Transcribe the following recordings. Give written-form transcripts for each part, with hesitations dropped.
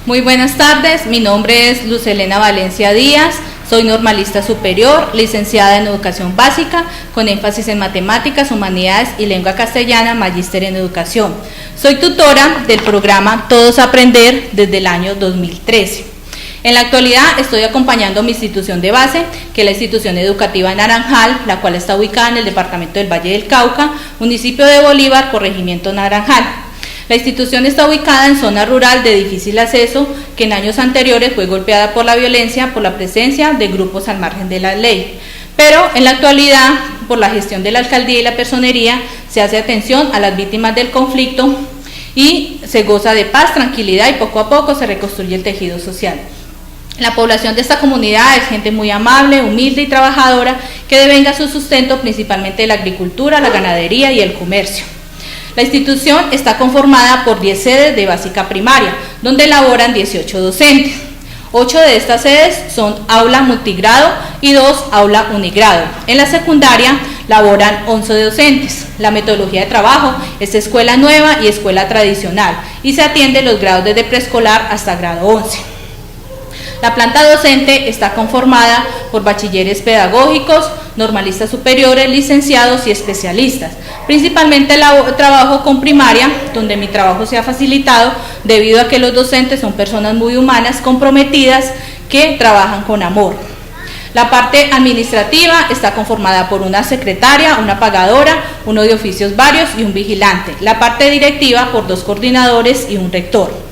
Muy buenas tardes, mi nombre es Luz Helena Valencia Díaz, soy normalista superior, licenciada en Educación Básica, con énfasis en Matemáticas, Humanidades y Lengua Castellana, magíster en Educación. Soy tutora del programa Todos Aprender desde el año 2013. En la actualidad estoy acompañando a mi institución de base, que es la institución educativa Naranjal, la cual está ubicada en el departamento del Valle del Cauca, municipio de Bolívar, corregimiento Naranjal. La institución está ubicada en zona rural de difícil acceso, que en años anteriores fue golpeada por la violencia, por la presencia de grupos al margen de la ley. Pero en la actualidad, por la gestión de la alcaldía y la personería, se hace atención a las víctimas del conflicto y se goza de paz, tranquilidad y poco a poco se reconstruye el tejido social. La población de esta comunidad es gente muy amable, humilde y trabajadora, que devenga su sustento principalmente de la agricultura, la ganadería y el comercio. La institución está conformada por 10 sedes de básica primaria, donde laboran 18 docentes. 8 de estas sedes son aula multigrado y 2 aula unigrado. En la secundaria laboran 11 docentes. La metodología de trabajo es escuela nueva y escuela tradicional y se atiende los grados desde preescolar hasta grado 11. La planta docente está conformada por bachilleres pedagógicos, normalistas superiores, licenciados y especialistas. Principalmente trabajo con primaria, donde mi trabajo se ha facilitado debido a que los docentes son personas muy humanas, comprometidas, que trabajan con amor. La parte administrativa está conformada por una secretaria, una pagadora, uno de oficios varios y un vigilante. La parte directiva por 2 coordinadores y un rector.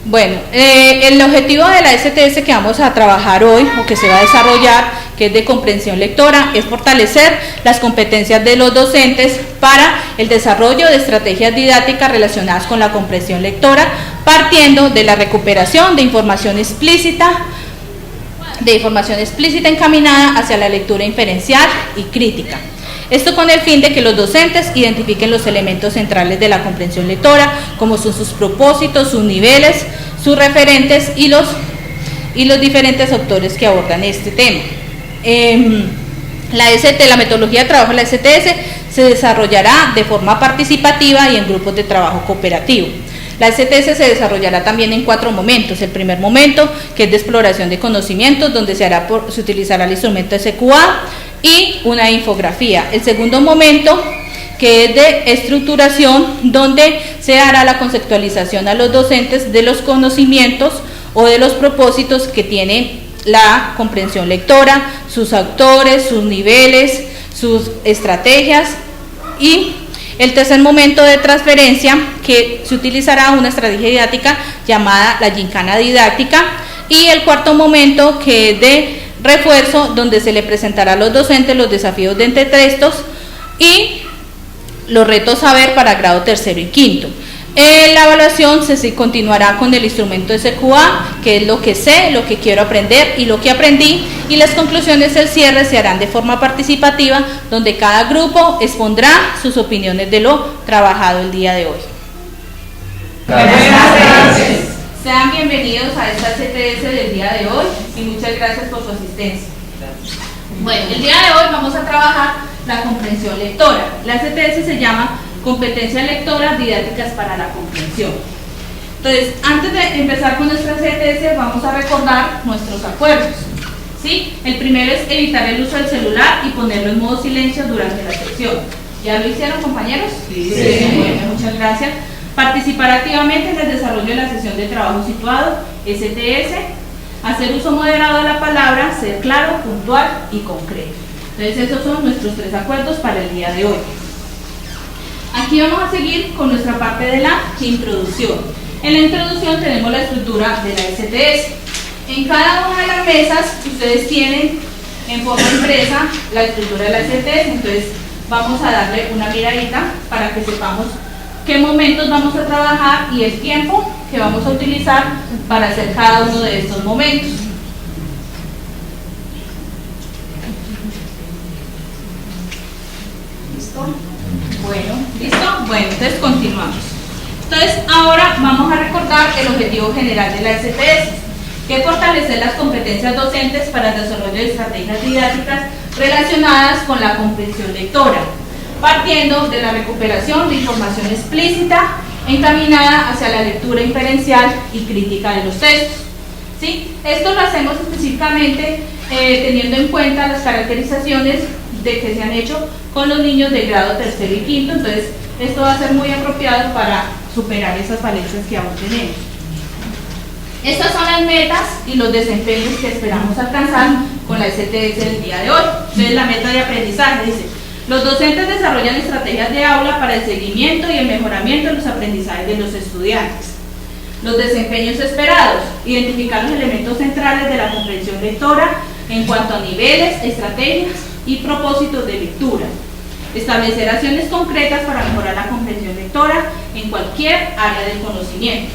Bueno, el objetivo de la STS que vamos a trabajar hoy, o que se va a desarrollar, que es de comprensión lectora, es fortalecer las competencias de los docentes para el desarrollo de estrategias didácticas relacionadas con la comprensión lectora, partiendo de la recuperación de información explícita encaminada hacia la lectura inferencial y crítica. Esto con el fin de que los docentes identifiquen los elementos centrales de la comprensión lectora, como son sus propósitos, sus niveles, sus referentes y los diferentes autores que abordan este tema. La metodología de trabajo de la STS se desarrollará de forma participativa y en grupos de trabajo cooperativo. La STS se desarrollará también en 4 momentos. El primer momento, que es de exploración de conocimientos, donde se utilizará el instrumento SQA y una infografía. El segundo momento, que es de estructuración, donde se hará la conceptualización a los docentes de los conocimientos o de los propósitos que tiene la comprensión lectora, sus autores, sus niveles, sus estrategias. Y el tercer momento de transferencia, que se utilizará una estrategia didáctica llamada la gincana didáctica. Y el cuarto momento, que es de refuerzo, donde se le presentará a los docentes los desafíos de entretextos y los retos saber para grado 3º y 5º. La evaluación se continuará con el instrumento SQA, que es lo que sé, lo que quiero aprender y lo que aprendí, y las conclusiones del cierre se harán de forma participativa, donde cada grupo expondrá sus opiniones de lo trabajado el día de hoy. Gracias. Sean bienvenidos a esta CTS del día de hoy y muchas gracias por su asistencia. Bueno, el día de hoy vamos a trabajar la comprensión lectora. La CTS se llama Competencias Lectoras Didácticas para la Comprensión. Entonces, antes de empezar con nuestra CTS, vamos a recordar nuestros acuerdos. ¿Sí? El primero es evitar el uso del celular y ponerlo en modo silencio durante la sesión. ¿Ya lo hicieron, compañeros? Sí. Bueno, muchas gracias. Participar activamente en el desarrollo de la sesión de trabajo situado, STS. Hacer uso moderado de la palabra, ser claro, puntual y concreto. Entonces, esos son nuestros 3 acuerdos para el día de hoy. Aquí vamos a seguir con nuestra parte de la introducción. En la introducción tenemos la estructura de la STS. En cada una de las mesas ustedes tienen en forma impresa la estructura de la STS. Entonces vamos a darle una miradita para que sepamos qué momentos vamos a trabajar y el tiempo que vamos a utilizar para hacer cada uno de estos momentos. ¿Listo? Bueno, ¿listo? Bueno, entonces continuamos. Entonces ahora vamos a recordar el objetivo general de la STS, que es fortalecer las competencias docentes para el desarrollo de estrategias didácticas relacionadas con la comprensión lectora, partiendo de la recuperación de información explícita encaminada hacia la lectura inferencial y crítica de los textos. ¿Sí? Esto lo hacemos específicamente teniendo en cuenta las caracterizaciones de que se han hecho con los niños de grado tercero y quinto, entonces esto va a ser muy apropiado para superar esas falencias que aún tenemos. Estas son las metas y los desempeños que esperamos alcanzar con la STS del día de hoy. Entonces la meta de aprendizaje dice: los docentes desarrollan estrategias de aula para el seguimiento y el mejoramiento de los aprendizajes de los estudiantes. Los desempeños esperados: identificar los elementos centrales de la comprensión lectora en cuanto a niveles, estrategias y propósitos de lectura. Establecer acciones concretas para mejorar la comprensión lectora en cualquier área del conocimiento.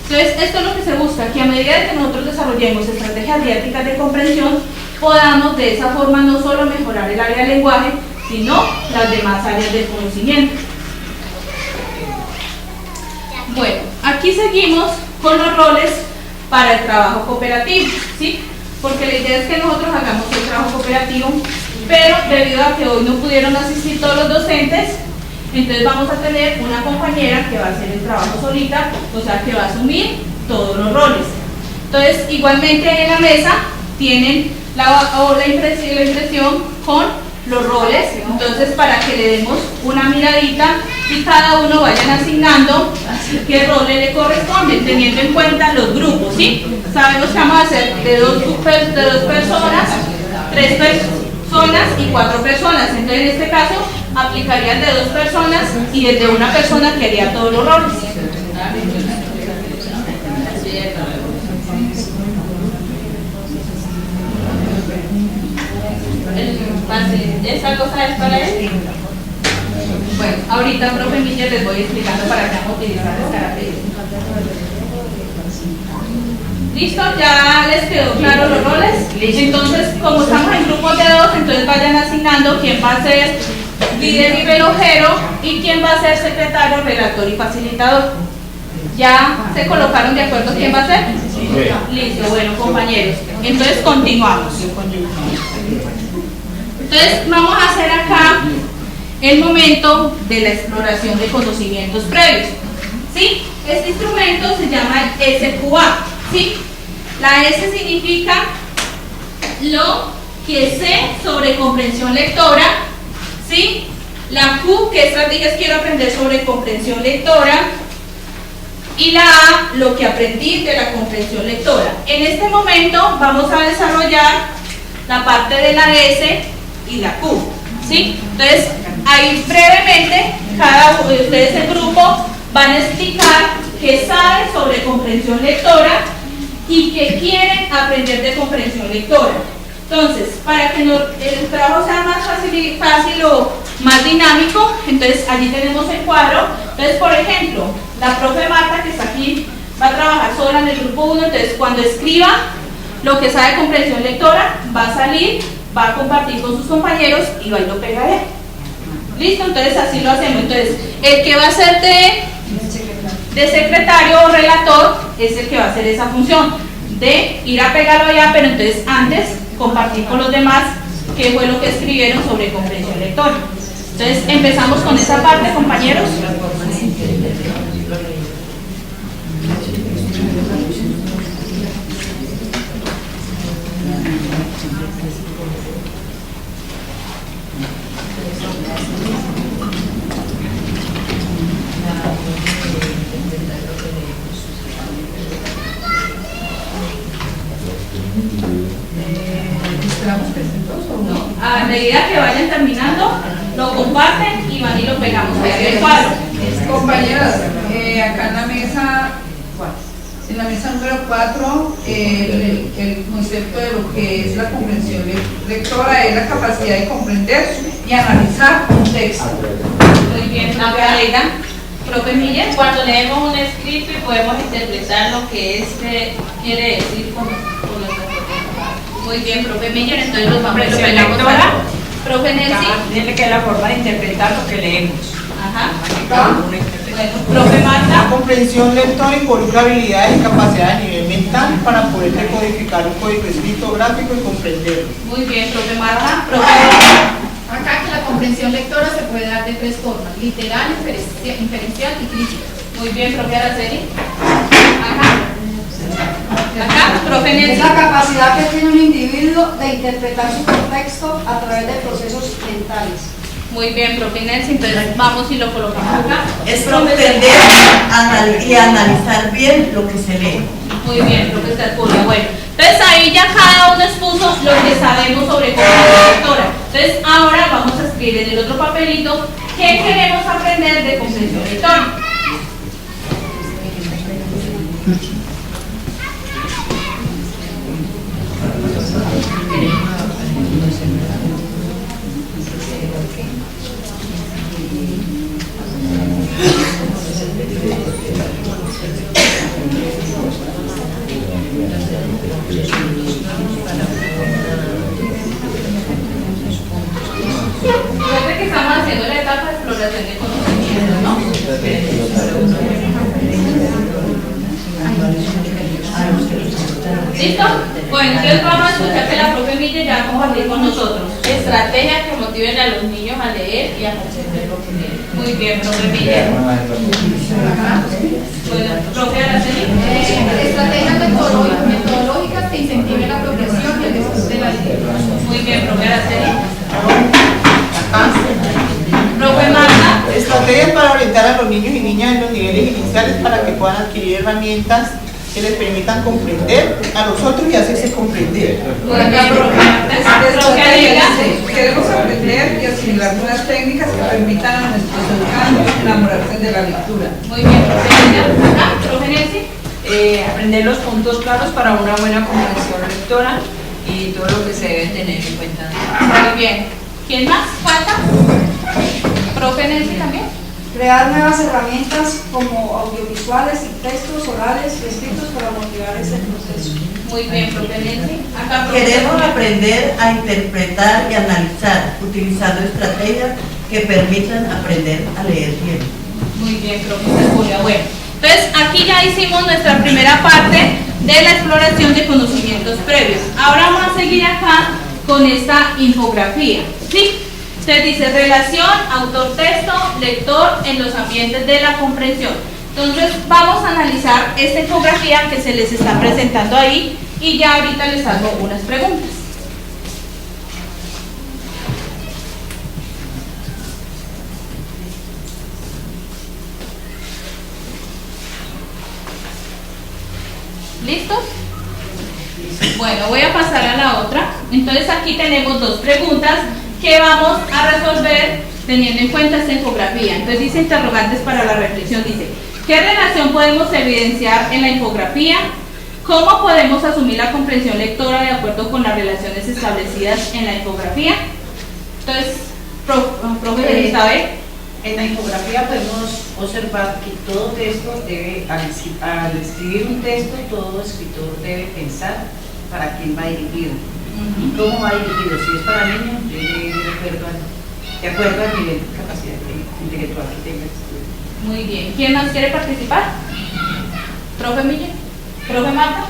Entonces, esto es lo que se busca, que a medida que nosotros desarrollemos estrategias didácticas de comprensión, podamos de esa forma no solo mejorar el área del lenguaje, sino las demás áreas del conocimiento. Bueno, aquí seguimos con los roles para el trabajo cooperativo, ¿sí? Porque la idea es que nosotros hagamos el trabajo cooperativo, pero debido a que hoy no pudieron asistir todos los docentes, entonces vamos a tener una compañera que va a hacer el trabajo solita, o sea que va a asumir todos los roles. Entonces, igualmente en la mesa tienen la impresión con los roles, entonces para que le demos una miradita y cada uno vayan asignando qué roles le corresponden, teniendo en cuenta los grupos, ¿sí? Sabemos que vamos a hacer de dos personas, 3 personas y 4 personas, entonces en este caso aplicaría el de 2 personas y el de una persona que haría todos los roles. ¿Esa cosa es para él? Bueno, ahorita, profe Miller, les voy explicando para qué vamos a utilizar las características. ¿Listo? ¿Ya les quedó claro los roles? Entonces, como estamos en grupos de 2, entonces vayan asignando quién va a ser líder y relojero y quién va a ser secretario, relator y facilitador. ¿Ya se colocaron de acuerdo quién va a ser? Sí. Listo, bueno, compañeros. Entonces, continuamos. Entonces, vamos a hacer acá el momento de la exploración de conocimientos previos. ¿Sí? Este instrumento se llama SQA. ¿Sí? La S significa lo que sé sobre comprensión lectora. ¿Sí? La Q, ¿qué estrategias quiero aprender sobre comprensión lectora? Y la A, lo que aprendí de la comprensión lectora. En este momento vamos a desarrollar la parte de la S y la Q. ¿Sí? Entonces, ahí brevemente, cada uno de ustedes en grupo van a explicar qué saben sobre comprensión lectora y qué quieren aprender de comprensión lectora. Entonces, para que el trabajo sea más fácil o más dinámico, entonces allí tenemos el cuadro. Entonces, por ejemplo, la profe Marta, que está aquí, va a trabajar sola en el grupo 1, entonces cuando escriba lo que sabe de comprensión lectora, va a salir, va a compartir con sus compañeros y va y lo pega él. ¿Listo? Entonces así lo hacemos. Entonces, el que va a ser de secretario o relator es el que va a hacer esa función de ir a pegarlo allá, pero entonces antes compartir con los demás qué fue lo que escribieron sobre comprensión lectora. Entonces empezamos con esa parte, compañeros. A medida que vayan terminando, lo comparten y van y lo pegamos ahí en el cuadro. Compañeras, acá en la mesa número 4, el concepto de lo que es la comprensión lectora es la capacidad de comprender y analizar un texto. Muy bien, Margarita. Profe Miller. Cuando leemos un escrito y podemos interpretar lo que este quiere decir con nuestra propia. Muy bien, profe Miller, entonces los vamos a pegamos ahora. Profe Nelsi. Tiene que es la forma de interpretar lo que leemos. Ajá. Bueno, profe Marta. La comprensión lectora involucra habilidades y capacidades a nivel mental para poder decodificar un código escrito, gráfico y comprenderlo. Muy bien, profe Marta. Profe Acá que la comprensión lectora se puede dar de 3 formas: literal, inferencial y crítica. Muy bien, profe Araceli. Acá, profe Es Nelson. la capacidad que tiene un individuo de interpretar su contexto a través de procesos mentales. Muy bien, profe Nelson. Entonces vamos y lo colocamos acá. Es comprender y analizar bien lo que se lee. Muy bien, profesor Julia. Bueno, entonces ahí ya cada uno expuso lo que sabemos sobre comprensión lectora. Entonces ahora vamos a escribir en el otro papelito qué queremos aprender de comprensión lectora. Recuerden que estamos haciendo la etapa de exploración de conocimiento, ¿no? ¿Listo? Bueno, entonces vamos a escuchar que la profe Mille ya va a compartir con nosotros estrategias que motiven a los niños a leer y a comprender lo que leen. Muy bien, profe Mille. Bueno, profe Araceli. Estrategias metodológicas que incentiven la apropiación y el disfrute de la lectura. Muy bien, profe Araceli. Profe Marta. Estrategias para orientar a los niños y niñas en los niveles iniciales para que puedan adquirir herramientas que les permitan comprender a los otros y hacerse comprender. Muy bien, profe Marta. Profe Alegra. Queremos aprender y asimilar nuevas técnicas que permitan a nuestros educandos enamorarse de la lectura. Muy bien, profe Alegra. Acá, profe Nelson. Aprender los puntos claros para una buena comprensión lectora y todo lo que se debe tener en cuenta. Muy bien. ¿Quién más? ¿Falta? ¿Profe Nelson también? Crear nuevas herramientas como audiovisuales y textos orales y escritos para motivar ese proceso. Muy bien, profe Nelson. Acá, profe. Queremos aprender a interpretar y analizar utilizando estrategias que permitan aprender a leer bien. Muy bien, profesor Julia. Bueno, entonces aquí ya hicimos nuestra primera parte de la exploración de conocimientos previos. Ahora vamos a seguir acá con esta infografía, ¿sí? Entonces dice relación, autor-texto, lector en los ambientes de la comprensión. Entonces vamos a analizar esta infografía que se les está presentando ahí y ya ahorita les hago unas preguntas. ¿Listos? Bueno, voy a pasar a la otra. Entonces aquí tenemos dos preguntas que vamos a resolver teniendo en cuenta esta infografía. Entonces dice interrogantes para la reflexión. Dice, ¿qué relación podemos evidenciar en la infografía? ¿Cómo podemos asumir la comprensión lectora de acuerdo con las relaciones establecidas en la infografía? Entonces, profe Isabel. En la infografía podemos observar que todo texto debe, al escribir un texto, todo escritor debe pensar para quién va dirigido y cómo va dirigido. Si es para niños, debe ir de acuerdo al nivel de capacidad intelectual que tenga el estudiante. Muy bien. ¿Quién más quiere participar? ¿Profe Mille? ¿Profe Marta?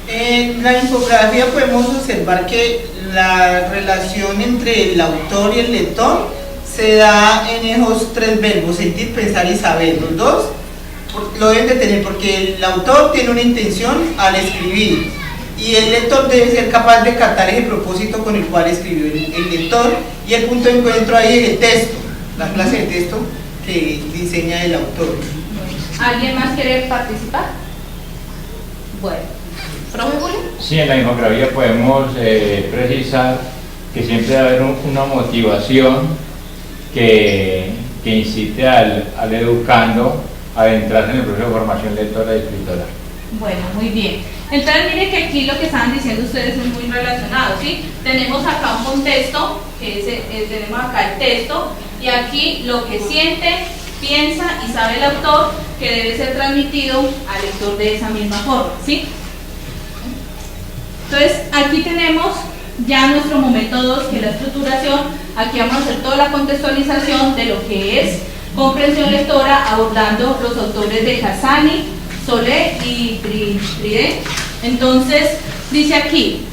En la infografía podemos observar que la relación entre el autor y el lector se da en esos tres verbos, sentir, pensar y saber. Los dos lo deben de tener porque el autor tiene una intención al escribir y el lector debe ser capaz de captar ese propósito con el cual escribió el lector, y el punto de encuentro ahí es el texto, la clase de texto que diseña el autor. ¿Alguien más quiere participar? Bueno, ¿profe Julio? Sí, en la infografía podemos precisar que siempre debe haber una motivación que incite al educando a adentrarse en el proceso de formación lectora y escritora. Bueno, muy bien. Entonces miren que aquí lo que estaban diciendo ustedes es muy relacionado, ¿sí? Tenemos acá un contexto, que tenemos acá el texto, y aquí lo que siente, piensa y sabe el autor, que debe ser transmitido al lector de esa misma forma, ¿sí? Entonces aquí tenemos ya nuestro momento 2, que es la estructuración. Aquí vamos a hacer toda la contextualización de lo que es comprensión lectora, abordando los autores de Cassani, Solé y Tridé. Entonces, dice aquí,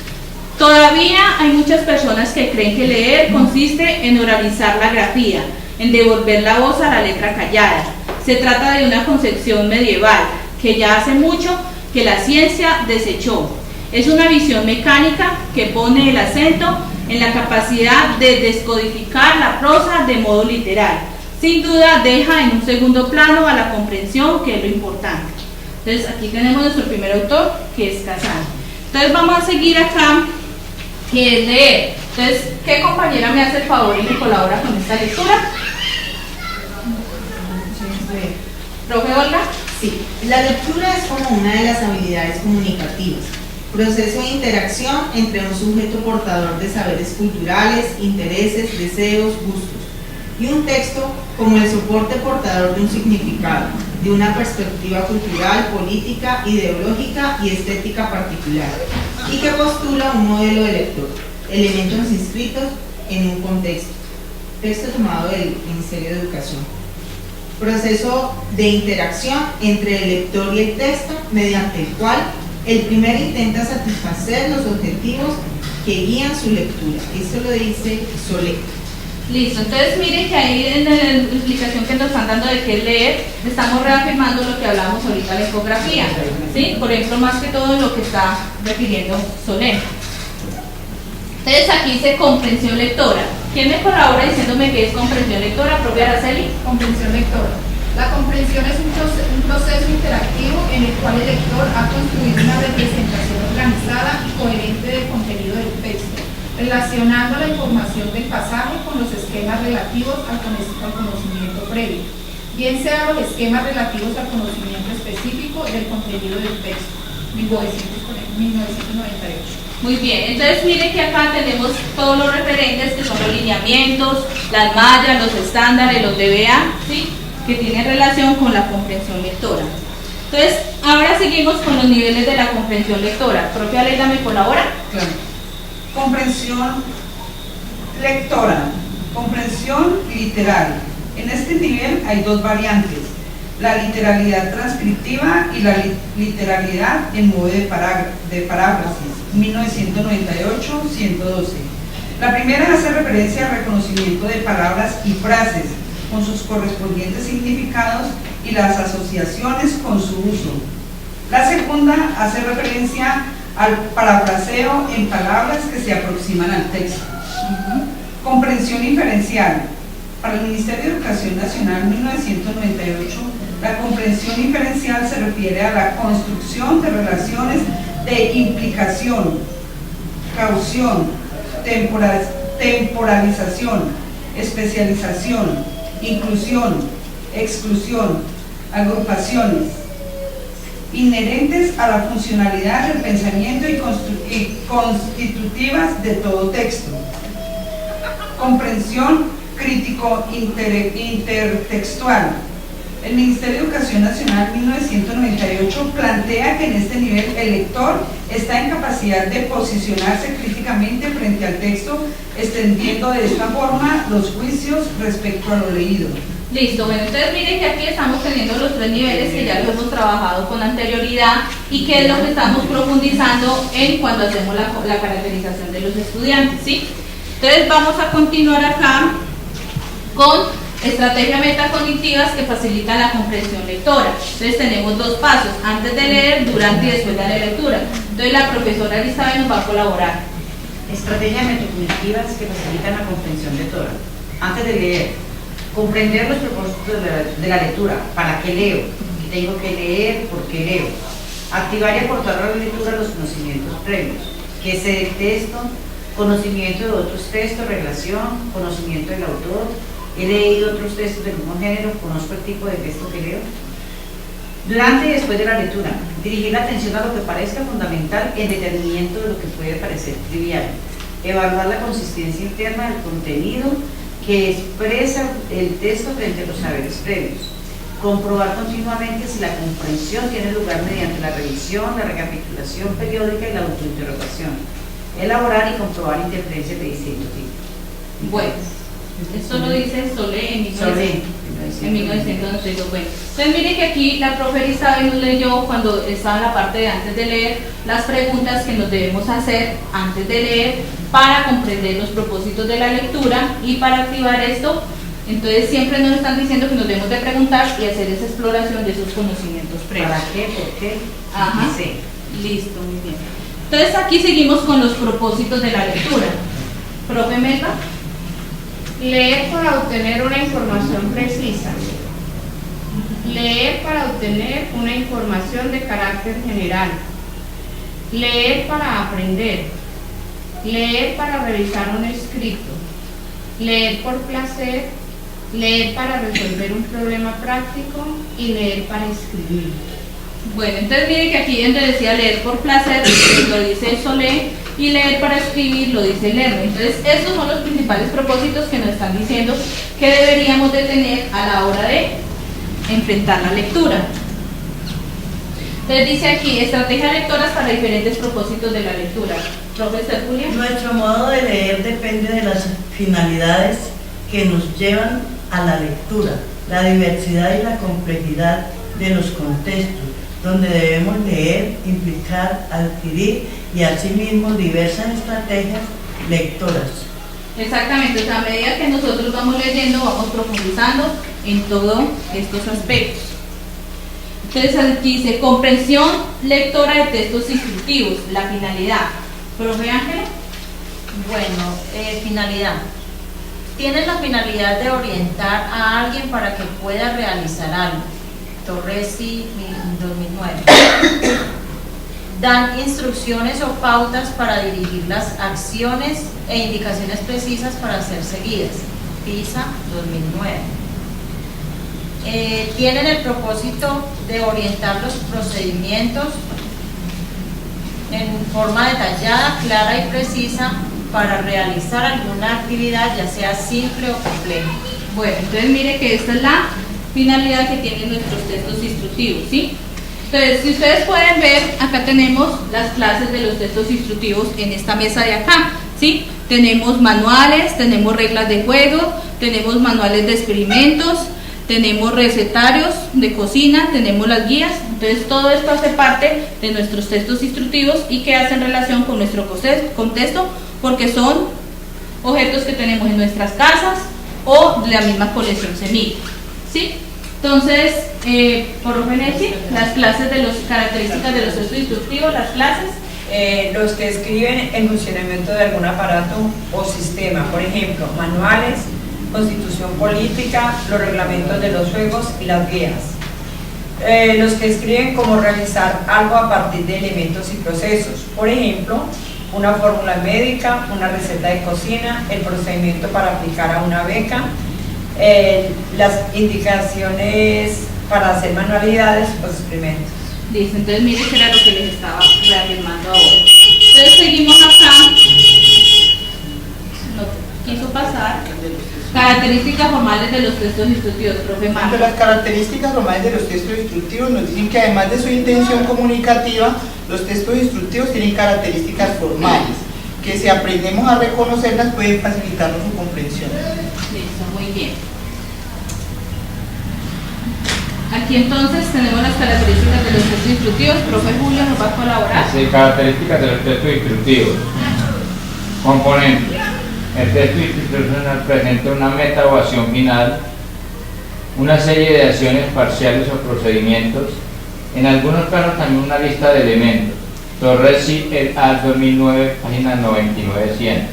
todavía hay muchas personas que creen que leer consiste en oralizar la grafía, en devolver la voz a la letra callada, Se trata de una concepción medieval que ya hace mucho que la ciencia desechó. Es una visión mecánica que pone el acento en la capacidad de descodificar la prosa de modo literal. Sin duda deja en un segundo plano a la comprensión, que es lo importante. Entonces aquí tenemos nuestro primer autor, que es Kazan. Entonces vamos a seguir acá, que es leer. Entonces, ¿qué compañera me hace el favor y me colabora con esta lectura? ¿Profe Olga? Sí, la lectura es como una de las habilidades comunicativas, proceso de interacción entre un sujeto portador de saberes culturales, intereses, deseos, gustos, y un texto como el soporte portador de un significado, de una perspectiva cultural, política, ideológica y estética particular, y que postula un modelo de lector, elementos inscritos en un contexto. Texto tomado del Ministerio de Educación. Proceso de interacción entre el lector y el texto, mediante el cual el primero intenta satisfacer los objetivos que guían su lectura. Esto lo dice Solé. Listo, entonces miren que ahí en la explicación que nos están dando de qué es leer, estamos reafirmando lo que hablamos ahorita de la infografía, ¿sí? Por ejemplo, más que todo lo que está refiriendo Solé. Entonces aquí dice comprensión lectora. ¿Quién me colabora diciéndome qué es comprensión lectora? ¿Propia Araceli? Comprensión lectora. La comprensión es un proceso interactivo en el cual el lector ha construido una representación organizada y coherente del contenido del texto, relacionando la información del pasaje con los esquemas relativos al conocimiento previo, bien sean los esquemas relativos al conocimiento específico del contenido del texto. 1998. Muy bien, entonces miren que acá tenemos todos los referentes que son los lineamientos, las mallas, los estándares, los DBA, ¿sí? Que tienen relación con la comprensión lectora. Entonces, ahora seguimos con los niveles de la comprensión lectora. ¿Propia Aleida me colabora? Claro. Comprensión lectora, comprensión literal. En este nivel hay dos variantes: la literalidad transcriptiva y la literalidad en modo de paráfrasis, 1998-112. La primera hace referencia al reconocimiento de palabras y frases con sus correspondientes significados y las asociaciones con su uso. La segunda hace referencia al parafraseo en palabras que se aproximan al texto. Comprensión inferencial. Para el Ministerio de Educación Nacional, 1998, la comprensión inferencial se refiere a la construcción de relaciones de implicación, caución, temporalización, especialización, inclusión, exclusión, agrupaciones, inherentes a la funcionalidad del pensamiento y constitutivas de todo texto. Comprensión crítico-intertextual. El Ministerio de Educación Nacional 1998 plantea que en este nivel el lector está en capacidad de posicionarse críticamente frente al texto, extendiendo de esta forma los juicios respecto a lo leído. Listo, bueno, entonces miren que aquí estamos teniendo los tres niveles que ya los hemos trabajado con anterioridad y que es lo que estamos profundizando en cuando hacemos la caracterización de los estudiantes, ¿sí? Entonces vamos a continuar acá con estrategias metacognitivas que facilitan la comprensión lectora. Entonces tenemos dos pasos: antes de leer, durante y después de la lectura. Entonces la profesora Elizabeth nos va a colaborar. Estrategias metacognitivas que facilitan la comprensión lectora. Antes de leer, comprender los propósitos de la lectura. ¿Para qué leo? ¿Qué tengo que leer? ¿Por qué leo? Activar y aportar a la lectura los conocimientos previos. ¿Qué sé del texto? Conocimiento de otros textos, relación, conocimiento del autor. He leído otros textos del mismo género, conozco el tipo de texto que leo. Durante y después de la lectura, dirigir la atención a lo que parezca fundamental en detenimiento de lo que puede parecer trivial. Evaluar la consistencia interna del contenido que expresa el texto frente a los saberes previos. Comprobar continuamente si la comprensión tiene lugar mediante la revisión, la recapitulación periódica y la autointerrogación. Elaborar y comprobar interferencias de distinto tipo. Bueno, esto lo dice Solé en 1992. Bueno, entonces miren que aquí la profe Elizabeth nos leyó, cuando estaba en la parte de antes de leer, las preguntas que nos debemos hacer antes de leer para comprender los propósitos de la lectura y para activar esto Entonces siempre nos están diciendo que nos debemos de preguntar y hacer esa exploración de esos conocimientos previos. ¿Para qué? ¿Por qué? Ajá. Sí. Listo, muy bien. Entonces aquí seguimos con los propósitos de la lectura. Profe Melba. Leer para obtener una información precisa. Leer para obtener una información de carácter general. Leer para aprender. Leer para revisar un escrito. Leer por placer. Leer para resolver un problema práctico y leer para escribir. Bueno, entonces miren que aquí donde decía leer por placer, lo dice el Solé, y leer para escribir lo dice el Lerner. Entonces esos son los principales propósitos que nos están diciendo que deberíamos de tener a la hora de enfrentar la lectura. Entonces dice aquí, estrategias lectoras para diferentes propósitos de la lectura. Profesor Julia. Nuestro modo de leer depende de las finalidades que nos llevan a la lectura, la diversidad y la complejidad de los contextos, donde debemos leer, implicar, adquirir y asimismo diversas estrategias lectoras. Exactamente, o sea, a medida que nosotros vamos leyendo, vamos profundizando en todos estos aspectos. Entonces aquí dice, comprensión lectora de textos instructivos, la finalidad. Profe Ángela. Bueno, finalidad. Tiene la finalidad de orientar a alguien para que pueda realizar algo. Torresi, 2009. Dan instrucciones o pautas para dirigir las acciones e indicaciones precisas para ser seguidas. PISA, 2009. Tienen el propósito de orientar los procedimientos en forma detallada, clara y precisa para realizar alguna actividad, ya sea simple o compleja. Bueno, entonces mire que esta es la finalidad que tienen nuestros textos instructivos, ¿sí? Entonces, si ustedes pueden ver, acá tenemos las clases de los textos instructivos en esta mesa de acá, ¿sí? Tenemos manuales, tenemos reglas de juego, tenemos manuales de experimentos, tenemos recetarios de cocina, tenemos las guías. Entonces todo esto hace parte de nuestros textos instructivos y que hacen relación con nuestro contexto, porque son objetos que tenemos en nuestras casas o de la misma colección semilla, ¿sí? Entonces, por Benesi, las clases de las características de los textos instructivos, las clases. Los que describen el funcionamiento de algún aparato o sistema, por ejemplo, manuales, constitución política, los reglamentos de los juegos y las guías. Los que describen cómo realizar algo a partir de elementos y procesos, por ejemplo, una fórmula médica, una receta de cocina, el procedimiento para aplicar a una beca, las indicaciones para hacer manualidades o experimentos. Listo, entonces miren que era lo que les estaba reafirmando ahora. Entonces seguimos acá. No quiso pasar. Características formales de los textos instructivos, profe Marco. Entre las características formales de los textos instructivos nos dicen que además de su intención comunicativa, los textos instructivos tienen características formales, que si aprendemos a reconocerlas pueden facilitarnos su comprensión. Listo, muy bien. Aquí entonces tenemos las características de los textos instructivos. Profe Julio nos va a colaborar. Sí, características de los textos instructivos. Componentes. El texto institucional presenta una meta o acción final, una serie de acciones parciales o procedimientos, en algunos casos también una lista de elementos. Torresi et al. 2009, página 99-100.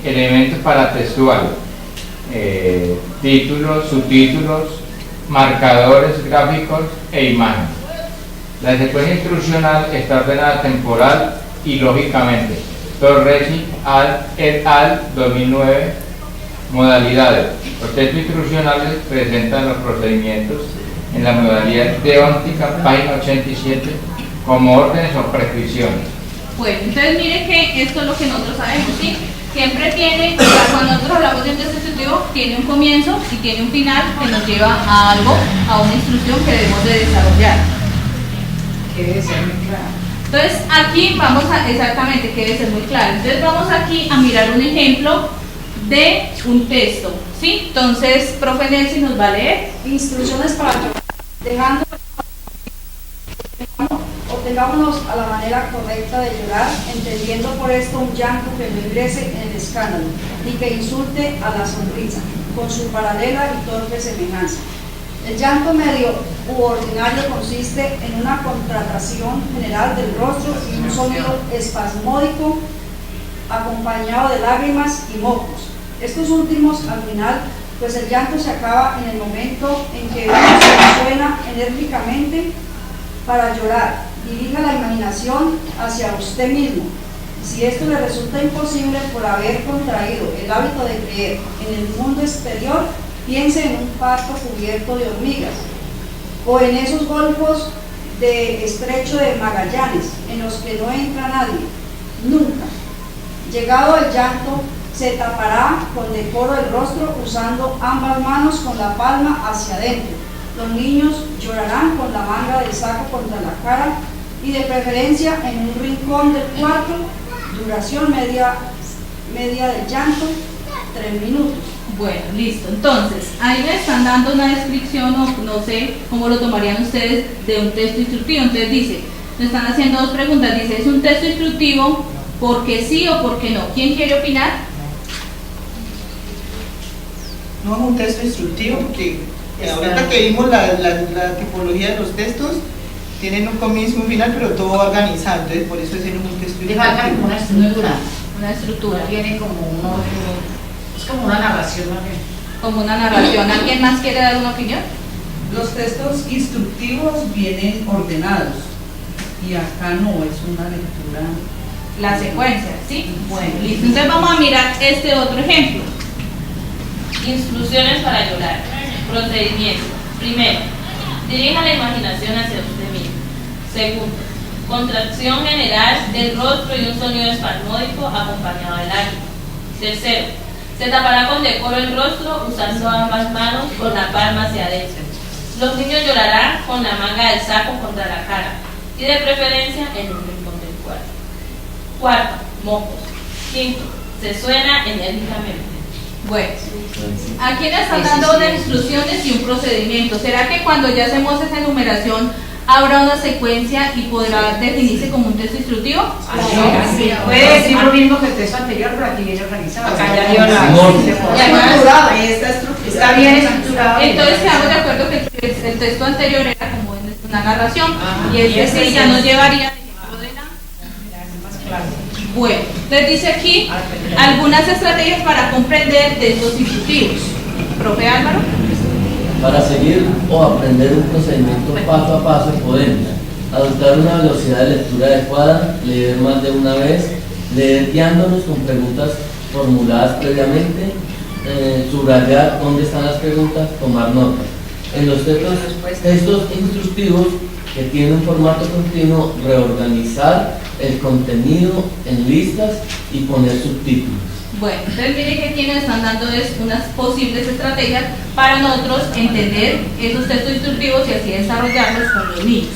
Elementos paratextuales, títulos, subtítulos, marcadores gráficos e imágenes. La secuencia instruccional está ordenada temporal y lógicamente. Torresi et al. 2009. Modalidades. Los textos instruccionales presentan los procedimientos en la modalidad deóntica, página 87, como órdenes o prescripciones. Bueno, entonces miren que esto es lo que nosotros sabemos, ¿sí? Siempre tiene, o sea, cuando nosotros hablamos de un texto instructivo, tiene un comienzo y tiene un final que nos lleva a algo, a una instrucción que debemos de desarrollar. Que debe ser muy claro. Entonces aquí vamos a, exactamente, que debe ser muy claro. Entonces vamos aquí a mirar un ejemplo de un texto, ¿sí? Entonces, profe Nelson nos va a leer. Instrucciones para dejando obtengámonos a la manera correcta de llorar, entendiendo por esto un llanto que no ingrese en el escándalo, ni que insulte a la sonrisa. con su paralela y torpe semejanza. El llanto medio u ordinario consiste en una contracción general del rostro y un sonido espasmódico acompañado de lágrimas y mocos. Estos últimos, al final, pues el llanto se acaba en el momento en que uno se suena enérgicamente para llorar. Dirija la imaginación hacia usted mismo. Si esto le resulta imposible por haber contraído el hábito de creer en el mundo exterior, piense en un pasto cubierto de hormigas o en esos golfos de estrecho de Magallanes en los que no entra nadie, nunca. Llegado el llanto, se tapará con decoro el rostro usando ambas manos con la palma hacia adentro. Los niños llorarán con la manga del saco contra la cara y de preferencia en un rincón del cuarto. Duración media del llanto, 3 minutos. Bueno, listo. Entonces, ahí me están dando una descripción, o no sé cómo lo tomarían ustedes, de un texto instructivo. Entonces dice, me están haciendo 2 preguntas. Dice, ¿es un texto instructivo porque sí o porque no? ¿Quién quiere opinar? No es un texto instructivo porque ahorita que vimos la tipología de los textos, tienen un comienzo y un final, pero todo va organizado, entonces por eso es un texto Le falta como una estructura. Una estructura. Tiene como un orden, es como una narración más bien. Como una narración. ¿Alguien más quiere dar una opinión? Los textos instructivos vienen ordenados y acá no es una lectura. La secuencia, ¿sí? Bueno, listo. Entonces vamos a mirar este otro ejemplo. Instrucciones para llorar. Procedimiento. Primero, dirija la imaginación hacia usted mismo. Segundo, contracción general del rostro y un sonido espasmódico acompañado de lágrimas. Tercero, se tapará con decoro el rostro usando ambas manos con la palma hacia adentro. Los niños llorarán con la manga del saco contra la cara y de preferencia en un rincón del cuarto. Cuarto, mocos. Quinto, se suena enérgicamente. Bueno, aquí le están dando unas instrucciones y un procedimiento. ¿Será que cuando ya hacemos esa enumeración habrá una secuencia y podrá definirse como un texto instructivo? Sí. Puede decir lo mismo que el texto anterior, pero aquí viene organizado. Acá ya dio Y además, está bien estructurado. Entonces quedamos de acuerdo que el texto anterior era como una narración y este sí ya nos llevaría. Bueno, les dice aquí algunas estrategias para comprender textos instructivos. Profe Álvaro. Para seguir o aprender un procedimiento paso a paso podemos adoptar una velocidad de lectura adecuada, leer más de una vez, leer guiándonos con preguntas formuladas previamente, subrayar dónde están las preguntas, tomar notas. En los textos instructivos que tienen un formato continuo, reorganizar el contenido en listas y poner subtítulos. Bueno, entonces miren que aquí nos están dando unas posibles estrategias para nosotros entender esos textos instructivos y así desarrollarlos con los niños.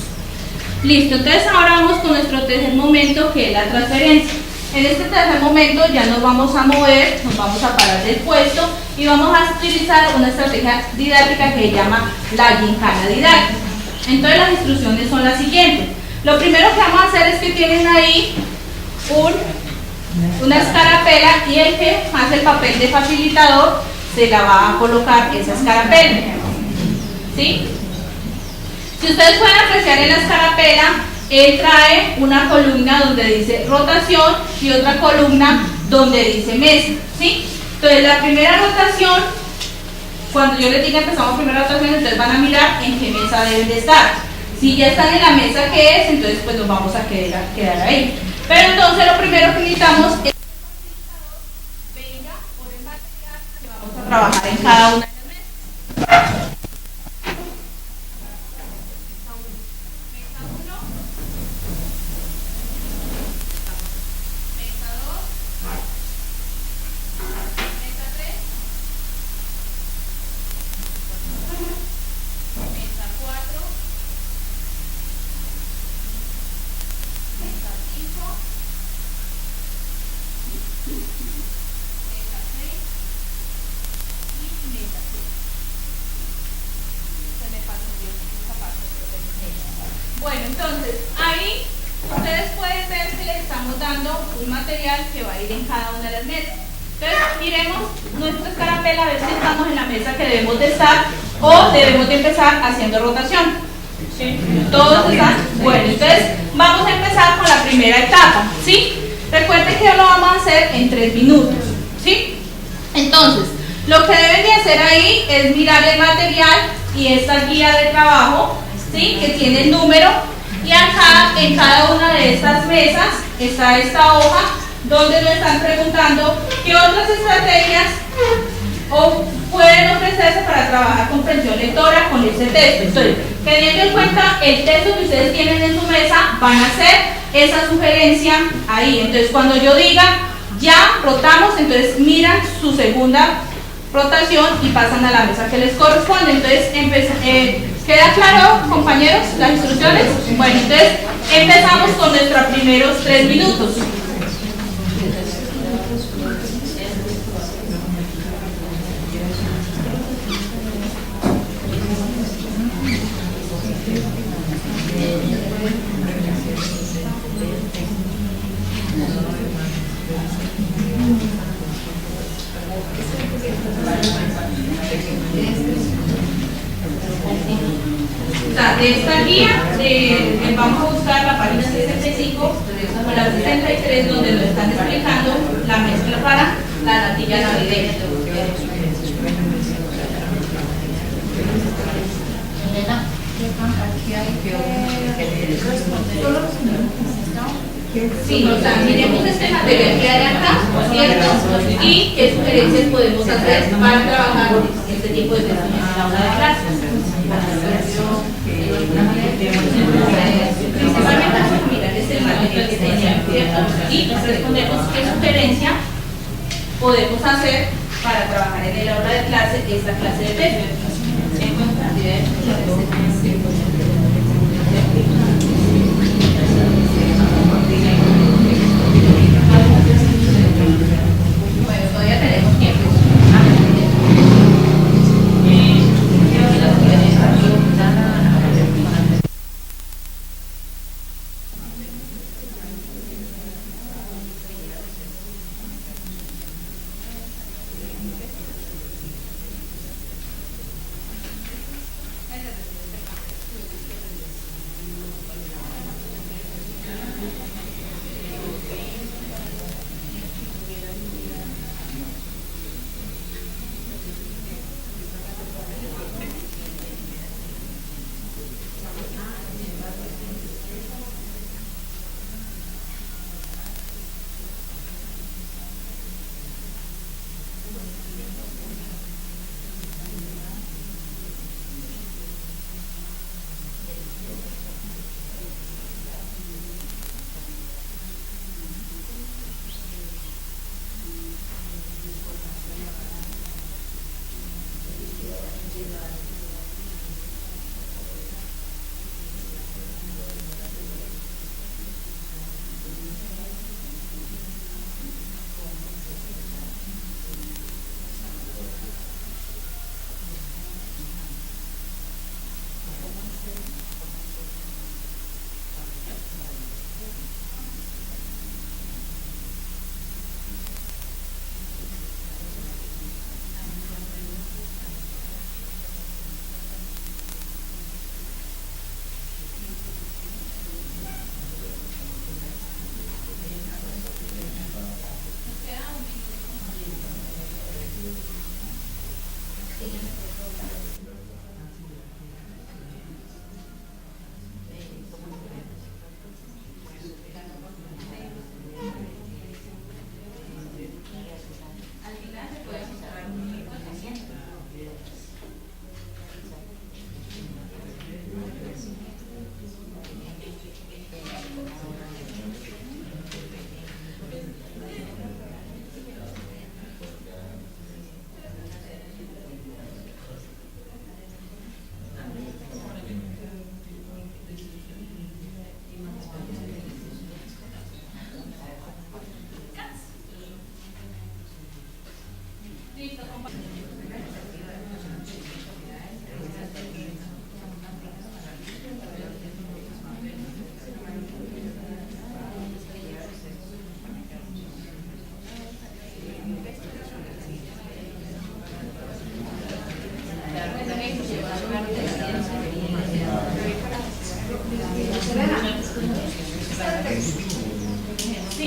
Listo, entonces ahora vamos con nuestro tercer momento, que es la transferencia. En este tercer momento ya nos vamos a mover, nos vamos a parar del puesto y vamos a utilizar una estrategia didáctica que se llama la gincana didáctica. Entonces las instrucciones son las siguientes. Lo primero que vamos a hacer es que tienen ahí una escarapela y el que hace el papel de facilitador se la va a colocar esa escarapela. ¿Sí? Si ustedes pueden apreciar en la escarapela, él trae una columna donde dice rotación y otra columna donde dice mesa. ¿Sí? Entonces la primera rotación, cuando yo les diga empezamos primera rotación, entonces van a mirar en qué mesa deben de estar. Si ya están en la mesa que es, entonces pues nos vamos a quedar ahí. Pero entonces lo primero que necesitamos es que el facilitador venga por el material que vamos a trabajar en cada una de las mesas. Bueno, entonces ahí ustedes pueden ver que les estamos dando un material que va a ir en cada una de las mesas. Entonces, miremos nuestra escarapela a ver si estamos en la mesa que debemos de estar o debemos de empezar haciendo rotación. ¿Sí? ¿Todos están? Bueno, entonces vamos a empezar con la primera etapa, ¿sí? Recuerden que lo vamos a hacer en 3 minutos, ¿sí? Entonces, lo que deben de hacer ahí es mirar el material y esta guía de trabajo, ¿sí? Que tiene el número, y acá en cada una de estas mesas está esta hoja donde nos están preguntando qué otras estrategias pueden ofrecerse para trabajar comprensión lectora con este texto. Entonces, teniendo en cuenta el texto que ustedes tienen en su mesa, van a hacer esa sugerencia ahí. Entonces, cuando yo diga ya rotamos, entonces miran su segunda rotación y pasan a la mesa que les corresponde. Entonces, ¿queda claro, compañeros, las instrucciones? Bueno, entonces empezamos con nuestros primeros 3 minutos. O sea, de esta guía vamos a buscar la página 65 o la 63 donde nos están explicando la mezcla para la natilla navideña. Sí, o sea, miremos este material que hay acá, ¿cierto? Y qué sugerencias podemos hacer para trabajar este tipo de textos en la aula de clases. Principalmente vamos a mirar este material que tenía, ¿cierto? Y respondemos qué sugerencia podemos hacer para trabajar en el aula de clase esta clase de texto. Bueno, todavía tenemos tiempo.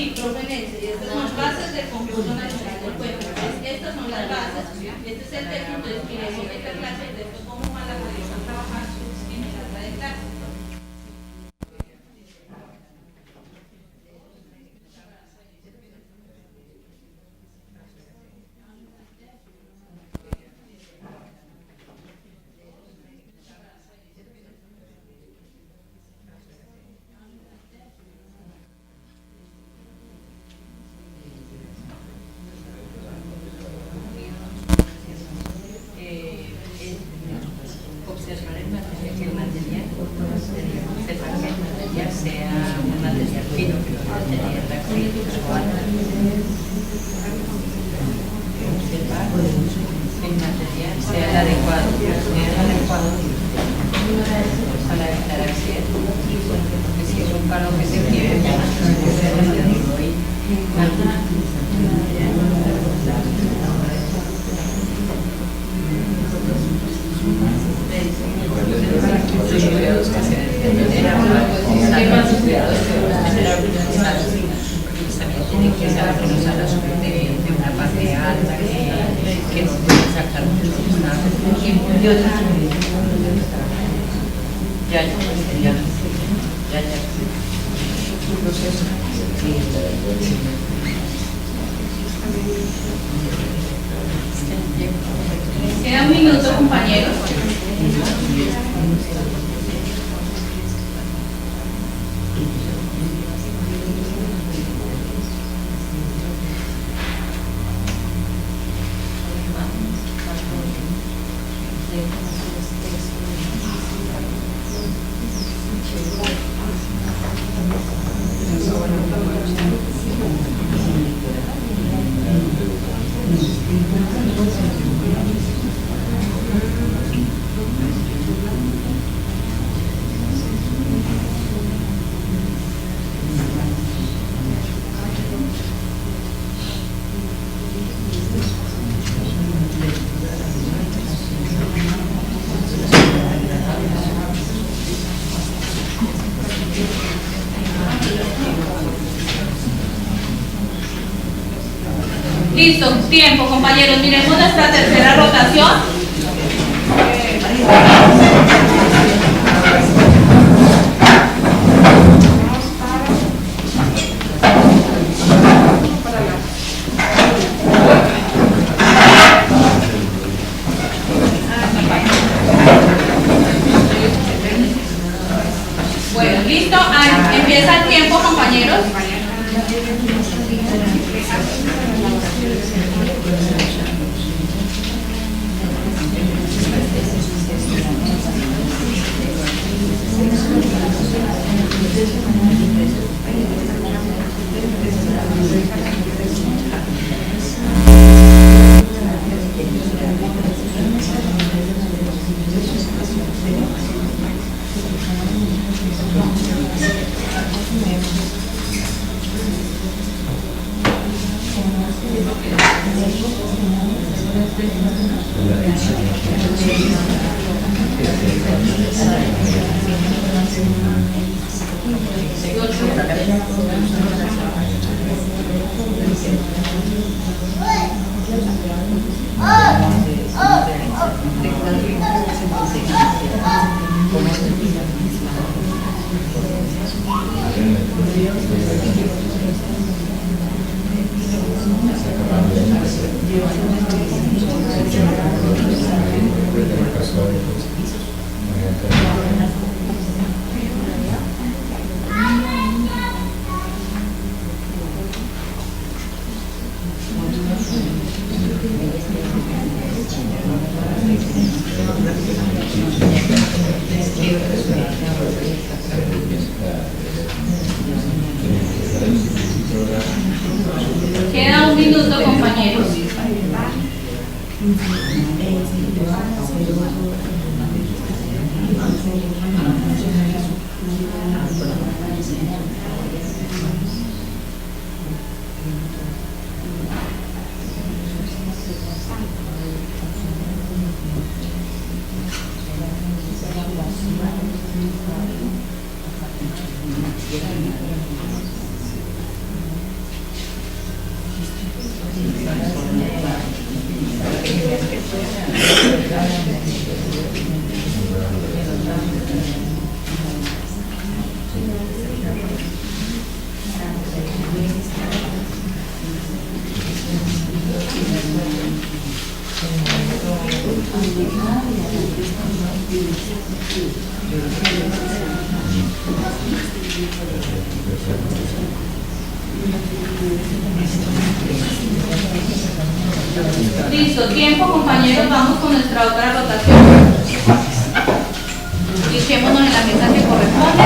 Sí, profe Nelson, y estas son bases del concurso nacional del juego. Entonces, estas son las bases, este es el texto, entonces miremos esta clase y después cómo van a realizar trabajar en el aula de clase. Observar el material, que el material sea un material fino, que no material acrílico o alta. Observar el material sea el adecuado, para evitar accidentes. Porque si es un palo que se quiere, tiene que saber que no sale de una parte alta, que no puede sacar mucho y otra. Ya. Un proceso. Queda un minuto, compañeros. Listo, tiempo, compañeros. Miremos nuestra tercera rotación. Bueno, listo. Empieza el tiempo, compañeros. Listo, tiempo compañeros, vamos con nuestra otra rotación. Fijémonos en la mesa que corresponde.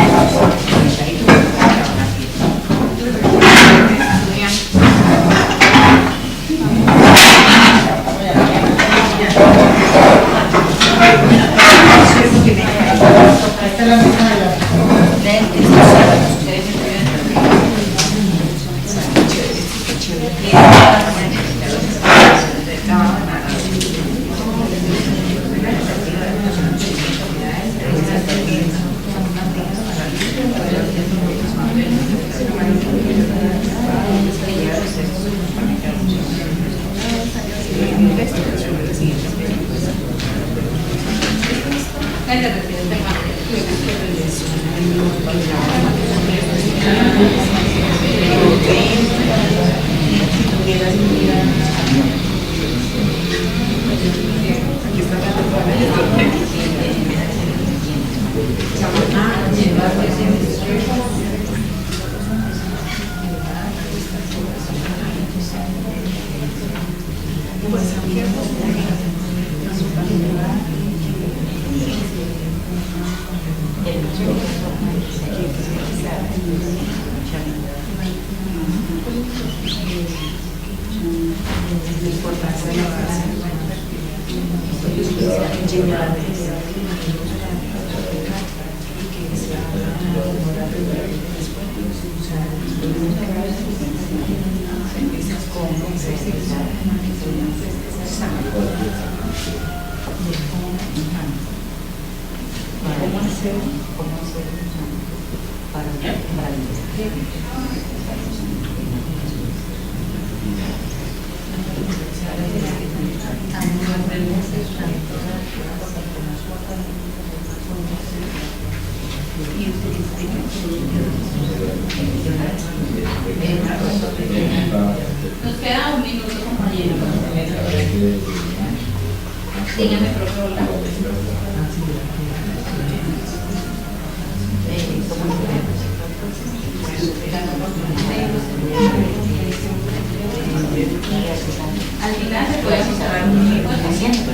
Esta es la mesa de la... Nos queda un minuto, compañero. Dígame, profesora. Al final se puede observar un único asiento.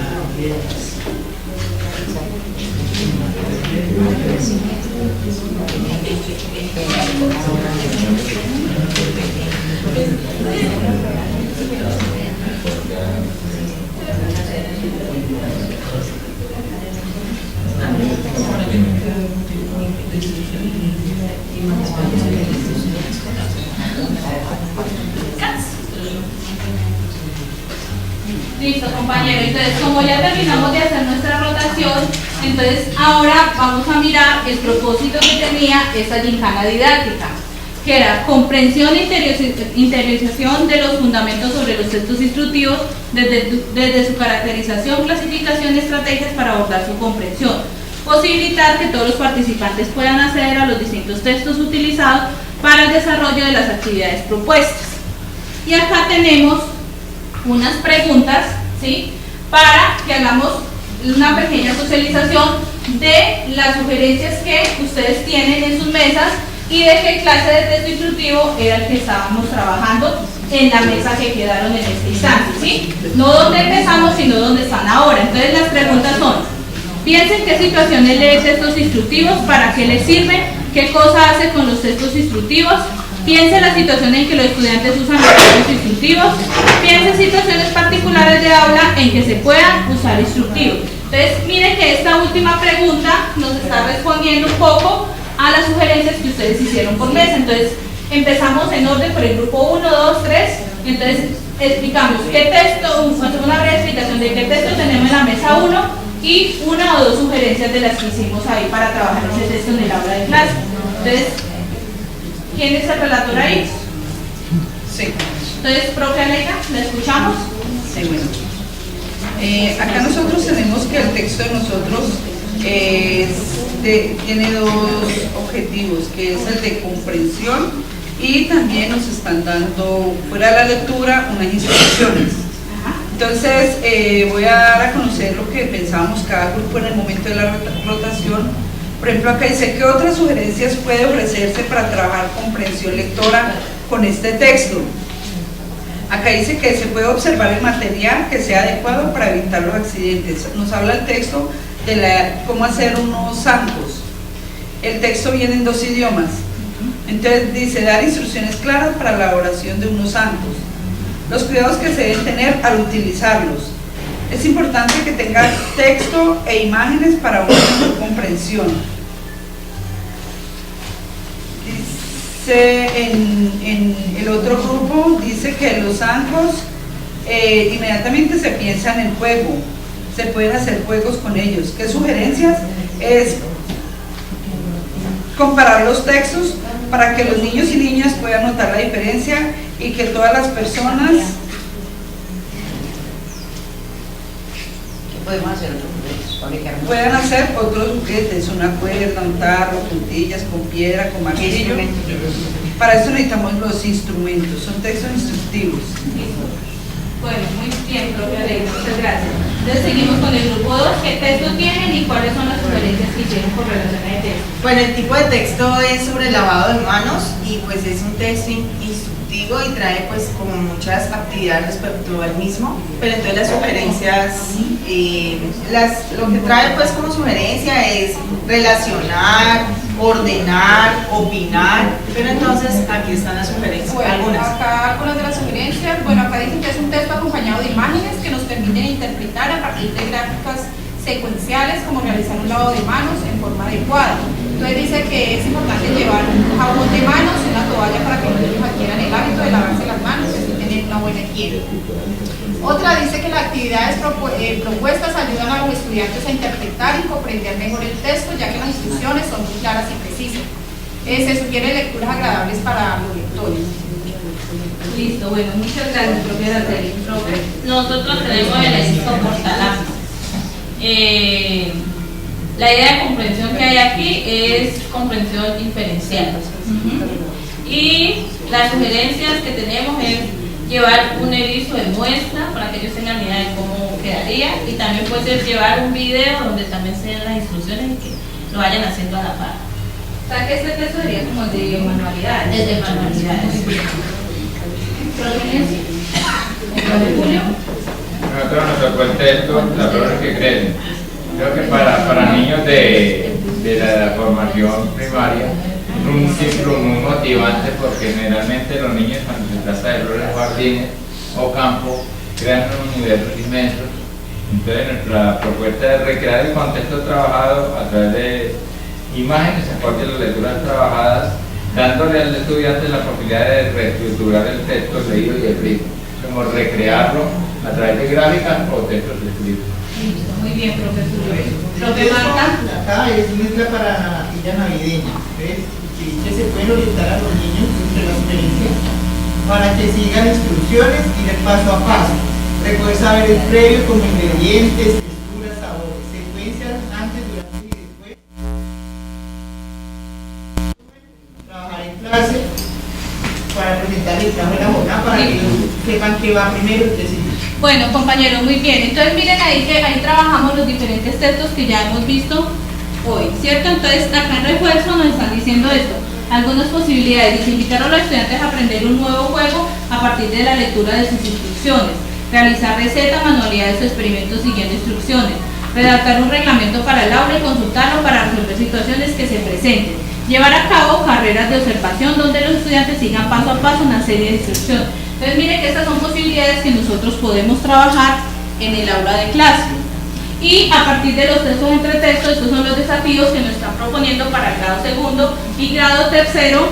Listo, compañero. Entonces, como ya terminamos de hacer nuestra rotación, entonces ahora vamos a mirar el propósito que tenía esta gincana didáctica, que era comprensión e interiorización de los fundamentos sobre los textos instructivos desde su caracterización, clasificación y estrategias para abordar su comprensión, posibilitar que todos los participantes puedan acceder a los distintos textos utilizados para el desarrollo de las actividades propuestas. Y acá tenemos unas preguntas, ¿sí?, para que hagamos una pequeña socialización de las sugerencias que ustedes tienen en sus mesas y de qué clase de texto instructivo era el que estábamos trabajando en la mesa que quedaron en este instante, ¿sí? No donde empezamos, sino donde están ahora. Entonces las preguntas son: piensen qué situaciones lee textos instructivos, para qué les sirven, qué cosa hace con los textos instructivos. Piense la situación en que los estudiantes usan los textos instructivos. Piense situaciones particulares de aula en que se puedan usar instructivos. Entonces, miren que esta última pregunta nos está respondiendo un poco a las sugerencias que ustedes hicieron por mesa. Entonces, empezamos en orden por el grupo 1, 2, 3. Entonces, explicamos qué texto, hacemos una breve explicación de qué texto tenemos en la mesa 1 y una o dos sugerencias de las que hicimos ahí para trabajar ese texto en el aula de clase. Entonces, ¿quién es el relator ahí? Sí. Entonces, profe Aleida, ¿la escuchamos? Sí, bueno. Acá nosotros tenemos que el texto de nosotros tiene dos objetivos, que es el de comprensión, y también nos están dando, fuera de la lectura, unas instrucciones. Entonces, voy a dar a conocer lo que pensábamos cada grupo en el momento de la rotación, Por ejemplo, acá dice, ¿qué otras sugerencias puede ofrecerse para trabajar comprensión lectora con este texto? Acá dice que se puede observar el material que sea adecuado para evitar los accidentes. Nos habla el texto de cómo hacer unos zancos. El texto viene en 2 idiomas. Entonces dice, dar instrucciones claras para la elaboración de unos zancos. Los cuidados que se deben tener al utilizarlos. Es importante que tenga texto e imágenes para una mejor comprensión. Dice en el otro grupo, dice que los zancos inmediatamente se piensa en el juego, se pueden hacer juegos con ellos. ¿Qué sugerencias? Es comparar los textos para que los niños y niñas puedan notar la diferencia y que todas las personas puedan hacer otros juguetes, una cuerda, un tarro, puntillas, con piedra, con martillo. Para eso necesitamos los instrumentos, son textos instructivos. Bueno, muy bien, profe Aleida, muchas gracias. Entonces seguimos con el grupo 2. ¿Qué textos tienen y cuáles son las sugerencias que hicieron con relación a este texto? Bueno, el tipo de texto es sobre el lavado de manos y pues es un texto instructivo y trae pues como muchas actividades respecto al mismo, pero entonces las sugerencias, lo que trae pues como sugerencia es relacionar, ordenar, opinar, pero entonces aquí están las sugerencias, bueno, algunas. Acá algunas de las sugerencias, bueno, acá dicen que es un texto acompañado de imágenes que nos permiten interpretar a partir de gráficas secuenciales como realizar un lavado de manos en forma adecuada. Entonces dice que es importante llevar un jabón de manos y una toalla para que los niños adquieran el hábito de lavarse las manos y así tener una buena higiene. Otra dice que las actividades propuestas ayudan a los estudiantes a interpretar y comprender mejor el texto, ya que las instrucciones son muy claras y precisas. Se sugieren lecturas agradables para los lectores. Listo, bueno, muchas gracias, profe Araceli. Nosotros tenemos el éxito portalápiz. La idea de comprensión que hay aquí es comprensión diferencial. Y las sugerencias que tenemos es llevar un erizo de muestra para que ellos tengan idea de cómo quedaría, y también puede ser llevar un video donde también se den las instrucciones y que lo vayan haciendo a la par. O sea que este texto sería como el de manualidades. El de manualidades. Julio. Nosotros nos tocó el texto, las flores que crecen. Creo que para niños de la formación primaria es un ciclo muy motivante, porque generalmente los niños, cuando se trata de flores, jardines o campo, crean unos universos inmensos. Entonces nuestra propuesta es recrear el contexto trabajado a través de imágenes acorde a las lecturas trabajadas, dándole al estudiante la posibilidad de reestructurar el texto leído y escrito, como recrearlo a través de gráficas o textos escritos. Muy bien, profesor. Profe Marta. Acá es mezcla para la natilla navideña. ¿Ves? Que se pueden orientar a los niños entre la experiencia para que sigan instrucciones y del paso a paso. Recoger saberes previos como ingredientes, texturas, sabores, secuencias antes, durante y después. Trabajar en clase para presentar el trabajo de la jornada para que sepan qué va primero y qué sigue. Bueno, compañeros, muy bien. Entonces miren ahí que ahí trabajamos los diferentes textos que ya hemos visto hoy, ¿cierto? Entonces acá en refuerzo nos están diciendo esto, algunas posibilidades. Dice, invitar a los estudiantes a aprender un nuevo juego a partir de la lectura de sus instrucciones, realizar recetas, manualidades o experimentos siguiendo instrucciones, redactar un reglamento para el aula y consultarlo para resolver situaciones que se presenten, llevar a cabo carreras de observación donde los estudiantes sigan paso a paso una serie de instrucciones. Entonces mire que estas son posibilidades que nosotros podemos trabajar en el aula de clase. Y a partir de los textos entre textos, estos son los desafíos que nos están proponiendo para el grado segundo y grado tercero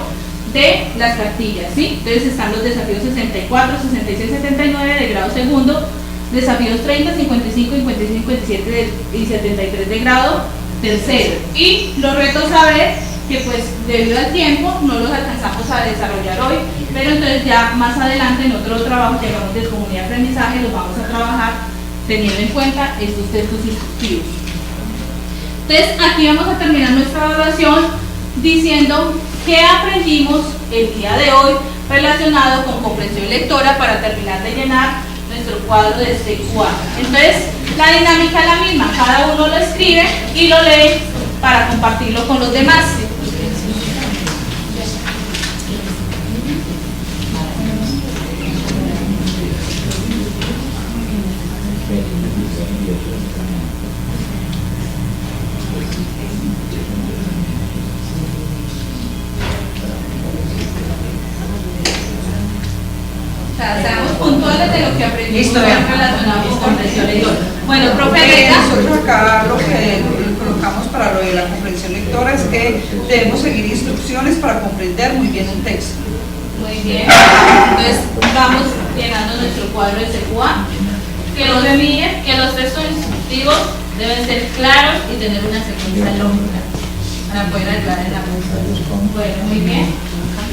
de las cartillas, ¿sí? Entonces están los desafíos 64, 66, 79 de grado segundo, desafíos 30, 55, 55, 57 y 73 de grado tercero. Y los retos a ver que pues debido al tiempo no los alcanzamos a desarrollar hoy, pero entonces ya más adelante en otro trabajo que llamamos de comunidad de aprendizaje los vamos a trabajar teniendo en cuenta estos textos instructivos. Entonces aquí vamos a terminar nuestra evaluación diciendo qué aprendimos el día de hoy relacionado con comprensión lectora para terminar de llenar nuestro cuadro de C4. Entonces la dinámica es la misma, cada uno lo escribe y lo lee para compartirlo con los demás. O sea, seamos puntuales de lo que aprendimos relacionado con comprensión lectora. Bueno, profe Elena. Nosotros acá lo que colocamos para lo de la comprensión lectora es que debemos seguir instrucciones para comprender muy bien un texto. Muy bien. Entonces vamos llenando nuestro cuadro de CQA. Que los textos instructivos deben ser claros y tener una secuencia lógica para poder ayudar en la comprensión. Bueno, muy bien.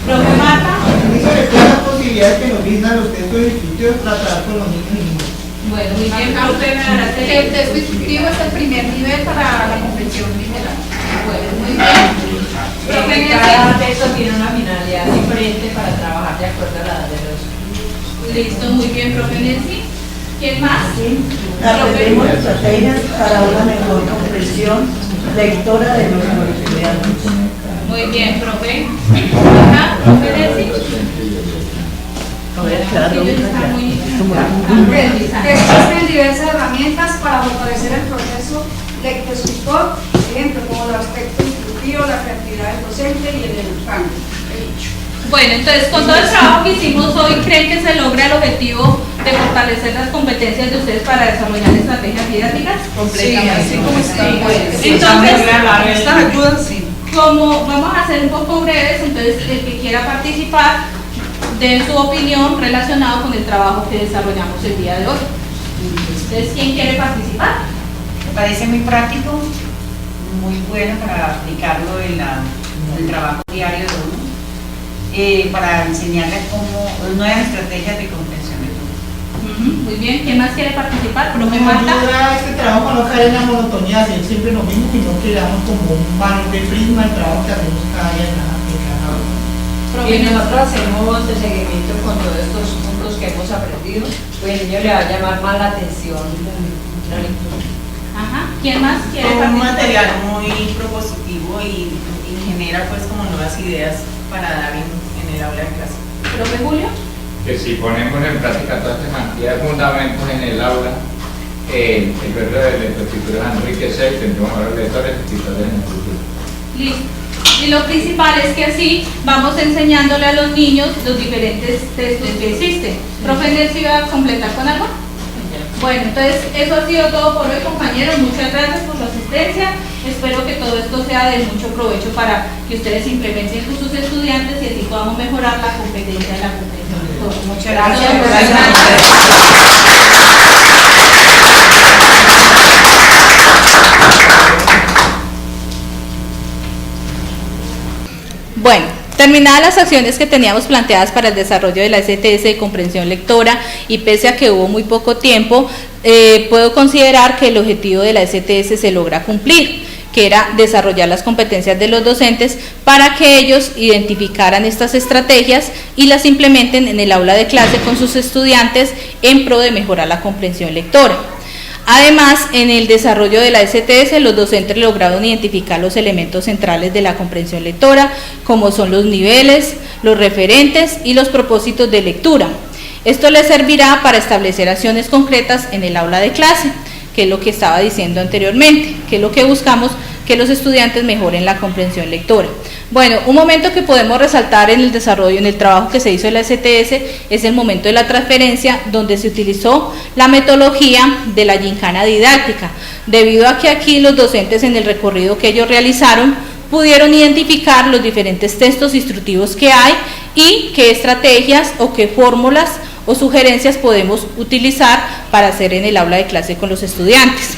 Profe Marta. La posibilidad que nos brindan los textos instructivos para tratar con los niños y niñas. Bueno, muy bien. Profe Araceli. El texto instructivo es el primer nivel para la comprensión literal. Bueno, muy bien. Cada texto tiene una finalidad diferente para trabajar de acuerdo a la edad de los. Listo, muy bien, profe Nancy. ¿Quién más? Aprendemos estrategias para una mejor comprensión lectora de nuestros estudiantes. Muy bien, profe. Ajá, profe Nancy. Existen diversas herramientas para fortalecer el proceso lectoescritor, por ejemplo, como el aspecto instructivo, la creatividad del docente y el educando. Bueno, entonces con todo el trabajo que hicimos hoy, ¿creen que se logra el objetivo de fortalecer las competencias de ustedes para desarrollar estrategias didácticas? Completamente. Sí, así como está. Entonces, estas ayudas sí. Como vamos a ser un poco breves, entonces el que quiera participar de su opinión relacionado con el trabajo que desarrollamos el día de hoy. Entonces, ¿quién quiere participar? Me parece muy práctico, muy bueno para aplicarlo en el trabajo diario de uno, para enseñarles nuevas estrategias de comprensión de todo. Muy bien, ¿quién más quiere participar? Nos ayuda este trabajo a no caer en la monotonía, hacer siempre lo mismo, sino que damos como un valor de prisma el trabajo que hacemos cada día en cada hora. Y nosotros hacemos el seguimiento con todos estos puntos que hemos aprendido, pues el niño le va a llamar más la atención la lectura. Ajá. ¿Quién más quiere Es participar? un material muy propositivo y genera pues como nuevas ideas para dar en el aula de clase. ¿Profe Julio? Que si ponemos en práctica toda esta cantidad de fundamentos en el aula, el verbo de lectoescritura es enriquecer y tendremos ahora lectores y escritores en el futuro. Listo. Y lo principal es que así vamos enseñándole a los niños los diferentes textos que existen. Profe Nelson, ¿iba a completar con algo? Bueno, entonces eso ha sido todo por hoy, compañeros. Muchas gracias por su asistencia. Espero que todo esto sea de mucho provecho para que ustedes implementen con sus estudiantes y así podamos mejorar la competencia de la comprensión de todos. Muchas gracias. Bueno, terminadas las acciones que teníamos planteadas para el desarrollo de la STS de comprensión lectora y pese a que hubo muy poco tiempo, puedo considerar que el objetivo de la STS se logra cumplir, que era desarrollar las competencias de los docentes para que ellos identificaran estas estrategias y las implementen en el aula de clase con sus estudiantes en pro de mejorar la comprensión lectora. Además, en el desarrollo de la STS, los docentes lograron identificar los elementos centrales de la comprensión lectora, como son los niveles, los referentes y los propósitos de lectura. Esto les servirá para establecer acciones concretas en el aula de clase, que es lo que estaba diciendo anteriormente, que es lo que buscamos, que los estudiantes mejoren la comprensión lectora. Bueno, un momento que podemos resaltar en el desarrollo, en el trabajo que se hizo en la STS, es el momento de la transferencia, donde se utilizó la metodología de la gincana didáctica, debido a que aquí los docentes en el recorrido que ellos realizaron pudieron identificar los diferentes textos instructivos que hay y qué estrategias o qué fórmulas o sugerencias podemos utilizar para hacer en el aula de clase con los estudiantes.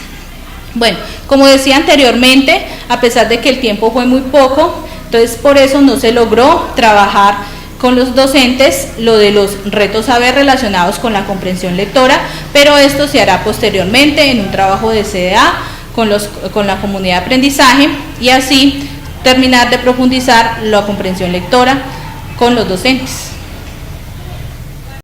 Bueno, como decía anteriormente, a pesar de que el tiempo fue muy poco, entonces por eso no se logró trabajar con los docentes lo de los retos saber relacionados con la comprensión lectora, pero esto se hará posteriormente en un trabajo de CDA con la comunidad de aprendizaje y así terminar de profundizar la comprensión lectora con los docentes.